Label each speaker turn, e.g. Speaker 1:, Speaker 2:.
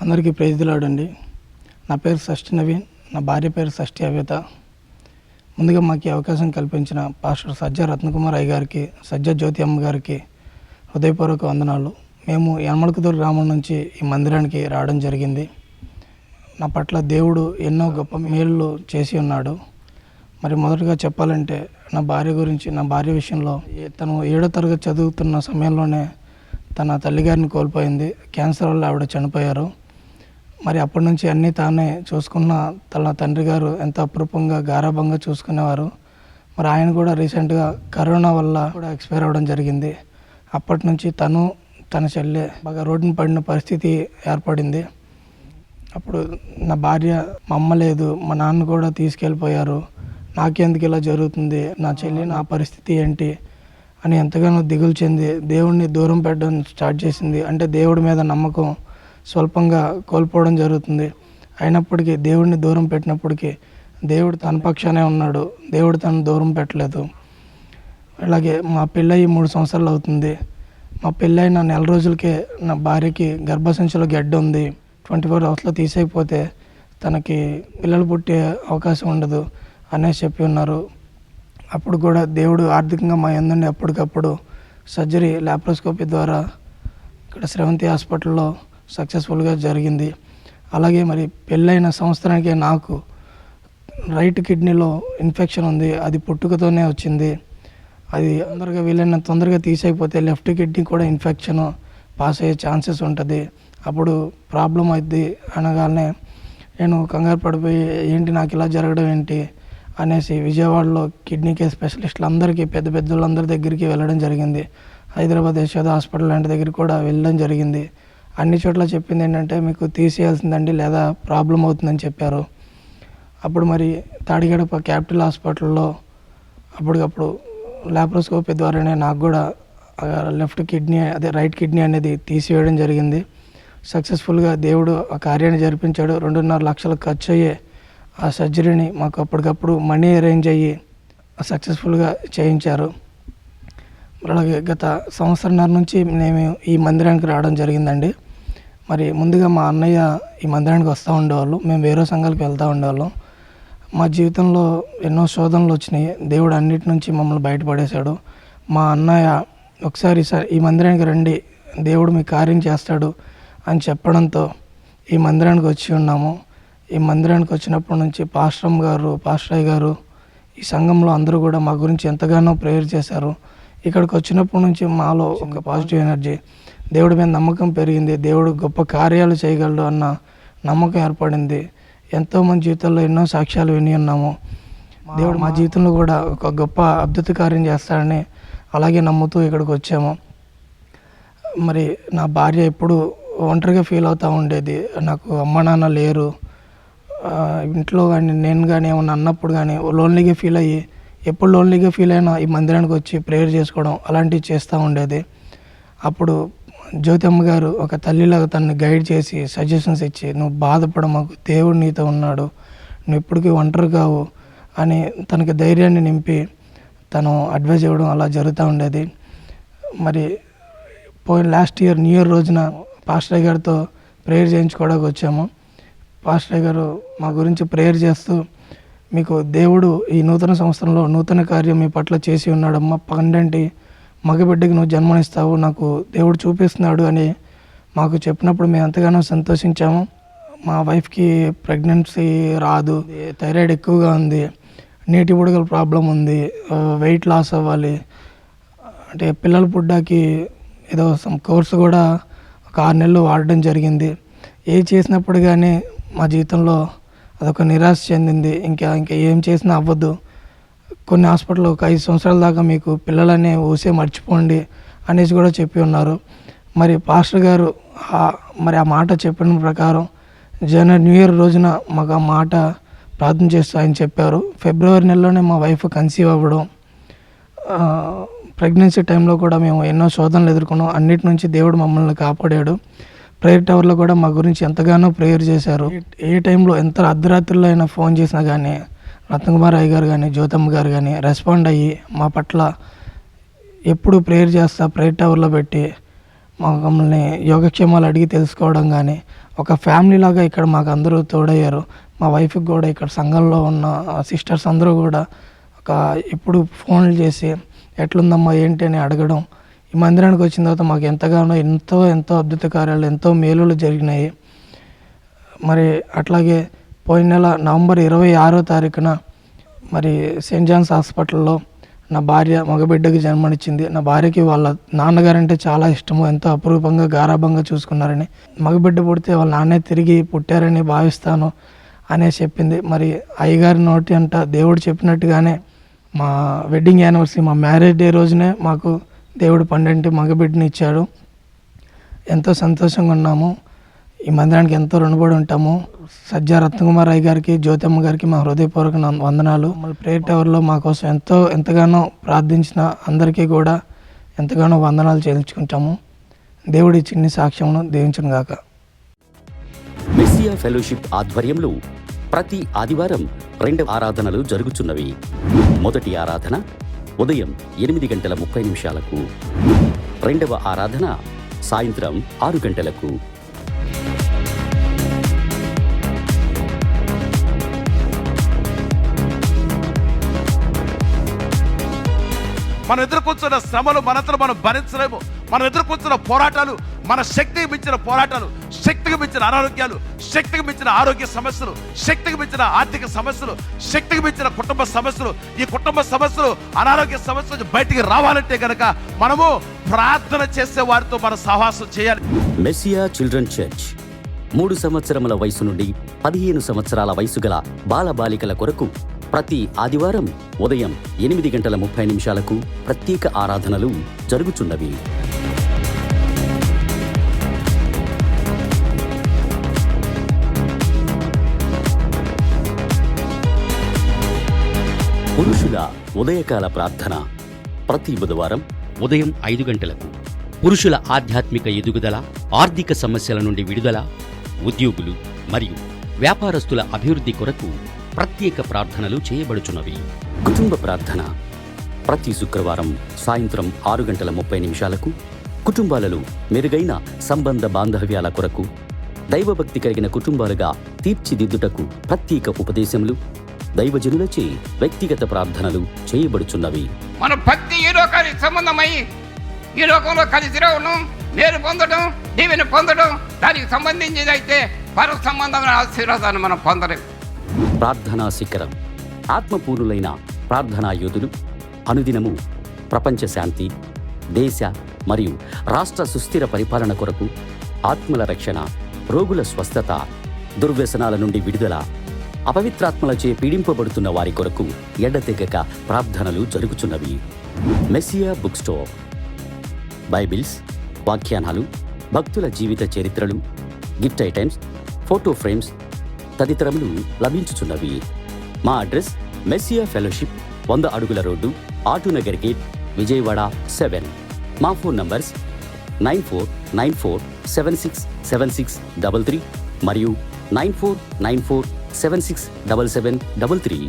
Speaker 1: అందరికీ praise the lord అండి. నా పేరు షష్ఠి నవీన్, నా భార్య పేరు షష్ఠి అవేత. ముందుగా మాకు ఈ అవకాశం కల్పించిన పాస్టర్ సజ్జా రత్నకుమార్ అయ్య గారికి, సజ్జా జ్యోతి అమ్మ గారికి హృదయపూర్వక వందనాలు. మేము యనమలకుదురు గ్రామం నుంచి ఈ మందిరానికి రావడం జరిగింది. నా పట్ల దేవుడు ఎన్నో గొప్ప మేళ్ళు చేసి ఉన్నాడు. మరి మొదటగా చెప్పాలంటే నా భార్య విషయంలో తను 7వ తరగతి చదువుతున్న సమయంలోనే తన తల్లిగారిని కోల్పోయింది. క్యాన్సర్ వల్ల ఆవిడ చనిపోయారు. మరి అప్పటి నుంచి అన్నీ తానే చూసుకున్న తన తండ్రి గారు ఎంతో అపురూపంగా గారాబంగా చూసుకునేవారు. మరి ఆయన కూడా రీసెంట్గా కరోనా వల్ల కూడా ఎక్స్పైర్ అవ్వడం జరిగింది. అప్పటి నుంచి తను తన చెల్లె బాగా రోడ్డున పడిన పరిస్థితి ఏర్పడింది. అప్పుడు నా భార్య మా అమ్మ లేదు, మా నాన్న కూడా తీసుకెళ్ళిపోయారు, నాకెందుకు ఇలా జరుగుతుంది, నా చెల్లి నా పరిస్థితి ఏంటి అని ఎంతగానో దిగులు చెంది దేవుడిని దూరం పెట్టడం స్టార్ట్ చేసింది. అంటే దేవుడి మీద నమ్మకం స్వల్పంగా కోల్పోవడం జరుగుతుంది. అయినప్పటికీ దేవుడిని దూరం పెట్టినప్పటికీ దేవుడు తన పక్షానే ఉన్నాడు. దేవుడు తను దూరం పెట్టలేదు. అలాగే మా పెళ్ళయి 3 సంవత్సరాలు అవుతుంది. మా పెళ్ళైన నెల రోజులకే నా భార్యకి గర్భసంచిలో గడ్డ ఉంది. 24 అవర్స్లో తీసేయకపోతే తనకి పిల్లలు పుట్టే అవకాశం ఉండదు అనేసి చెప్పి ఉన్నారు. అప్పుడు కూడా దేవుడు ఆర్థికంగా మా యందుండి అప్పటికప్పుడు సర్జరీ లాప్రోస్కోపీ ద్వారా ఇక్కడ శ్రవంతి హాస్పిటల్లో సక్సెస్ఫుల్గా జరిగింది. అలాగే మరి పెళ్ళైన సంవత్సరానికే నాకు రైట్ కిడ్నీలో ఇన్ఫెక్షన్ ఉంది. అది పుట్టుకతోనే వచ్చింది. అది వీలైనంత తొందరగా తీసేయకపోతే లెఫ్ట్ కిడ్నీ కూడా ఇన్ఫెక్షన్ పాస్ అయ్యే ఛాన్సెస్ ఉంటుంది. అప్పుడు ప్రాబ్లం అవుద్ది అనగానే నేను కంగారు పడిపోయి ఏంటి నాకు ఇలా జరగడం ఏంటి అనేసి విజయవాడలో కిడ్నీ కేర్ స్పెషలిస్టులు అందరికీ పెద్ద వాళ్ళందరి దగ్గరికి వెళ్ళడం జరిగింది. హైదరాబాద్ యశోద హాస్పిటల్ లాంటి దగ్గరికి కూడా వెళ్ళడం జరిగింది. అన్ని చోట్ల చెప్పింది ఏంటంటే మీకు తీసేయాల్సిందండి లేదా ప్రాబ్లం అవుతుందని చెప్పారు. అప్పుడు మరి తాడిగడప క్యాపిటల్ హాస్పిటల్లో అప్పటికప్పుడు లాప్రోస్కోపీ ద్వారానే నాకు కూడా లెఫ్ట్ కిడ్నీ రైట్ కిడ్నీ అనేది తీసివేయడం జరిగింది. సక్సెస్ఫుల్గా దేవుడు ఆ కార్యాన్ని జరిపించాడు. 2.5 లక్షలు ఖర్చు అయ్యే ఆ సర్జరీని మాకు అప్పటికప్పుడు మనీ అరేంజ్ అయ్యి సక్సెస్ఫుల్గా చేయించారు. అలాగే గత సంవత్సరంన్నర నుంచి మేము ఈ మందిరానికి రావడం జరిగిందండి. మరి ముందుగా మా అన్నయ్య ఈ మందిరానికి వస్తూ ఉండేవాళ్ళు, మేము వేరే సంఘాలకు వెళ్తూ ఉండేవాళ్ళం. మా జీవితంలో ఎన్నో శోధనలు వచ్చినాయి. దేవుడు అన్నిటి నుంచి మమ్మల్ని బయటపడేశాడు. మా అన్నయ్య ఒకసారి ఈ మందిరానికి రండి, దేవుడు మీ కార్యం చేస్తాడు అని చెప్పడంతో ఈ మందిరానికి వచ్చి ఉన్నాము. ఈ మందిరానికి వచ్చినప్పటి నుంచి పాస్టర్ అయ్య గారు ఈ సంఘంలో అందరూ కూడా మా గురించి ఎంతగానో ప్రేయర్ చేశారు. ఇక్కడికి వచ్చినప్పటి నుంచి మాలో ఒక పాజిటివ్ ఎనర్జీ, దేవుడి మీద నమ్మకం పెరిగింది. దేవుడు గొప్ప కార్యాలు చేయగలడు అన్న నమ్మకం ఏర్పడింది. ఎంతోమంది జీవితంలో ఎన్నో సాక్ష్యాలు విని ఉన్నాము. దేవుడు మా జీవితంలో కూడా ఒక గొప్ప అద్భుత కార్యం చేస్తాడని అలాగే నమ్ముతూ ఇక్కడికి వచ్చాము. మరి నా భార్య ఎప్పుడు ఒంటరిగా ఫీల్ అవుతూ ఉండేది. నాకు అమ్మ నాన్న లేరు, ఇంట్లో కానీ నేను కానీ ఏమన్నా అన్నప్పుడు కానీ లోన్లీగా ఫీల్ అయ్యి ఎప్పుడు లోన్లీగా ఫీల్ అయినా ఈ మందిరానికి వచ్చి ప్రేయర్ చేసుకోవడం అలాంటివి చేస్తూ ఉండేది. అప్పుడు జ్యోతి అమ్మగారు ఒక తల్లిలాగా తనని గైడ్ చేసి సజెషన్స్ ఇచ్చి నువ్వు బాధపడమాకు, దేవుడు నీతో ఉన్నాడు, నువ్వు ఎప్పటికీ ఒంటరి కావు అని తనకి ధైర్యాన్ని నింపి తను అడ్వైజ్ ఇవ్వడం అలా జరుగుతూ ఉండేది. మరి లాస్ట్ ఇయర్ న్యూ ఇయర్ రోజున పాస్టర్ గారితో ప్రేయర్ చేయించుకోవడానికి వచ్చాము. పాస్టర్ గారు మా గురించి ప్రేయర్ చేస్తూ మీకు దేవుడు ఈ నూతన సంవత్సరంలో నూతన కార్యం మీ పట్ల చేసి ఉన్నాడమ్మా, 12 మగబిడ్డకి నువ్వు జన్మనిస్తావు, నాకు దేవుడు చూపిస్తున్నాడు అని మాకు చెప్పినప్పుడు మేము ఎంతగానో సంతోషించాము. మా వైఫ్కి ప్రెగ్నెన్సీ రాదు, థైరాయిడ్ ఎక్కువగా ఉంది, నీటి బుడగల ప్రాబ్లం ఉంది, వెయిట్ లాస్ అవ్వాలి, అంటే పిల్లలు పుడ్డాకి ఏదో కోర్సు కూడా ఒక 6 నెలలు వాడడం జరిగింది. ఏది చేసినప్పుడు కానీ మా జీవితంలో అదొక నిరాశ చెందింది. ఇంకా ఏం చేసినా అవ్వదు, కొన్ని హాస్పిటల్లో ఒక 5 సంవత్సరాల దాకా మీకు పిల్లలనే ఊసే మర్చిపోండి అనేసి కూడా చెప్పి ఉన్నారు. మరి పాస్టర్ గారు మరి ఆ మాట చెప్పిన ప్రకారం న్యూ ఇయర్ రోజున మాకు ఆ మాట ప్రార్థన చేస్తూ ఆయన చెప్పారు. ఫిబ్రవరి నెలలోనే మా వైఫ్ కన్సీవ్ అవ్వడం, ప్రెగ్నెన్సీ టైంలో కూడా మేము ఎన్నో శోధనలు ఎదుర్కొన్నాం. అన్నిటి నుంచి దేవుడు మమ్మల్ని కాపాడాడు. ప్రేయర్ టవర్లో కూడా మా గురించి ఎంతగానో ప్రేయర్ చేశారు. ఏ టైంలో ఎంత అర్ధరాత్రిలో అయినా ఫోన్ చేసినా కానీ రత్నకుమార్ అయ్య గారు కానీ జ్యోతమ్మ గారు కానీ రెస్పాండ్ అయ్యి మా పట్ల ఎప్పుడు ప్రేయర్ చేస్తా ప్రేయర్ టవర్లో పెట్టి మమ్మల్ని యోగక్షేమాలు అడిగి తెలుసుకోవడం కానీ, ఒక ఫ్యామిలీ లాగా ఇక్కడ మాకు అందరూ తోడయ్యారు. మా వైఫ్కి కూడా ఇక్కడ సంఘంలో ఉన్న సిస్టర్స్ అందరూ కూడా ఇప్పుడు ఫోన్లు చేసి ఎట్లుందమ్మా ఏంటి అని అడగడం. ఈ మందిరానికి వచ్చిన తర్వాత మాకు ఎంతగానో ఎంతో అద్భుత కార్యాలు, ఎంతో మేలులు జరిగినాయి. మరి అట్లాగే పోయిన నెల నవంబర్ 26వ తారీఖున మరి సెయింట్ జాన్స్ హాస్పిటల్లో నా భార్య మగబిడ్డకి జన్మనిచ్చింది. నా భార్యకి వాళ్ళ నాన్నగారంటే చాలా ఇష్టము, ఎంతో అపురూపంగా గారాభంగా చూసుకున్నారని, మగబిడ్డ పుడితే వాళ్ళ నాన్నే తిరిగి పుట్టారని భావిస్తాను అనే చెప్పింది. మరి అయ్యగారి నోటి అంట దేవుడు చెప్పినట్టుగానే మా వెడ్డింగ్ యానివర్సరీ, మా మ్యారేజ్ డే రోజునే మాకు దేవుడు 12 మగబిడ్డని ఇచ్చాడు. ఎంతో సంతోషంగా ఉన్నాము. ఈ మందిరానికి ఎంతో రుణపడి ఉంటాము. సజ్జా రత్నకుమార్ అయ్య గారికి, జ్యోతమ్మ గారికి మా హృదయపూర్వక వందనాలు. మళ్ళీ ప్రేయర్ టవర్లో మా కోసం ఎంతగానో ప్రార్థించిన అందరికీ కూడా ఎంతగానో వందనాలు చెల్లించుకుంటాము. దేవుడి చిన్ని సాక్ష్యమును దీవించును గాక.
Speaker 2: మెస్సియా ఫెలోషిప్ ఆధ్వర్యంలో ప్రతి ఆదివారం 2 ఆరాధనలు జరుగుతున్నవి. మొదటి ఆరాధన ఉదయం 8:30 రెండవ ఆరాధన సాయంత్రం 6 గంటలకు.
Speaker 3: మనం ఎదుర్కొంటున్న శ్రమలు మనతో మనం భరించలేము. మనం ఎదుర్కొంటున్న పోరాటాలు మన శక్తికి మించిన పోరాటాలు, శక్తికి మించిన అనారోగ్యాలు, శక్తికి మించిన ఆరోగ్య సమస్యలు, శక్తికి మించిన ఆర్థిక సమస్యలు, శక్తికి మించిన కుటుంబ సమస్యలు. ఈ కుటుంబ సమస్యలు, అనారోగ్య సమస్యలు బయటికి రావాలంటే గనక మనము ప్రార్థన చేసే వారితో మన సహవాసం చేయాలి.
Speaker 2: మెస్సియా చిల్డ్రన్ చర్చ్ 3 సంవత్సరముల వయసు నుండి 15 సంవత్సరాల వయసు గల బాలబాలికల కొరకు ప్రతి ఆదివారం ఉదయం 8:30 ప్రత్యేక ఆరాధనలు జరుగుతున్నవి. పురుషుల ఉదయకాల ప్రార్థన ప్రతి బుధవారం ఉదయం 5 గంటలకు. పురుషుల ఆధ్యాత్మిక ఎదుగుదల, ఆర్థిక సమస్యల నుండి విడుదల, ఉద్యోగులు మరియు వ్యాపారస్తుల అభివృద్ధి కొరకు ప్రత్యేక ప్రార్థనలు చేయబడుచున్నవి. కుటుంబ ప్రార్థన ప్రతి శుక్రవారం సాయంత్రం 6:30 కుటుంబాలలో మెరుగైన సంబంధ బాంధవ్యాల కొరకు, దైవభక్తి కలిగిన కుటుంబాలుగా తీర్చిదిద్దుటకు ప్రత్యేక ఉపదేశములు, దైవజనులచే వ్యక్తిగత ప్రార్థనలు చేయబడుచున్నవి.
Speaker 4: మన భక్తి ఈ లోకానికి సంబంధమై ఈ లోకంలో కలిసి రావడం, నేరు పొందడం, దీవెన పొందడం, దానికి సంబంధించింది అయితే పర సంబంధమైన ఆశీర్వాదాన్ని మనం పొందలేం.
Speaker 2: ప్రార్థనా శిఖరం ఆత్మపూర్ణులైన ప్రార్థనా యోధులు అనుదినము ప్రపంచ శాంతి, దేశ మరియు రాష్ట్ర సుస్థిర పరిపాలన కొరకు, ఆత్మల రక్షణ, రోగుల స్వస్థత, దుర్వ్యసనాల నుండి విడుదల, అపవిత్రాత్మలచే పీడింపబడుతున్న వారి కొరకు ఎడతెగక ప్రార్థనలు జరుగుచున్నవి. మెస్సియా బుక్ స్టోర్ బైబిల్స్, వాఖ్యానాలు, భక్తుల జీవిత చరిత్రలు, గిఫ్ట్ ఐటమ్స్, ఫోటో ఫ్రేమ్స్ తదితరములు లభించుచున్నవి. మా అడ్రస్ మెస్సియా ఫెలోషిప్, 100 అడుగుల రోడ్డు, ఆటోనగర్ గేట్, విజయవాడ 7. మా ఫోన్ నంబర్స్ 9494767633 మరియు 9494767733.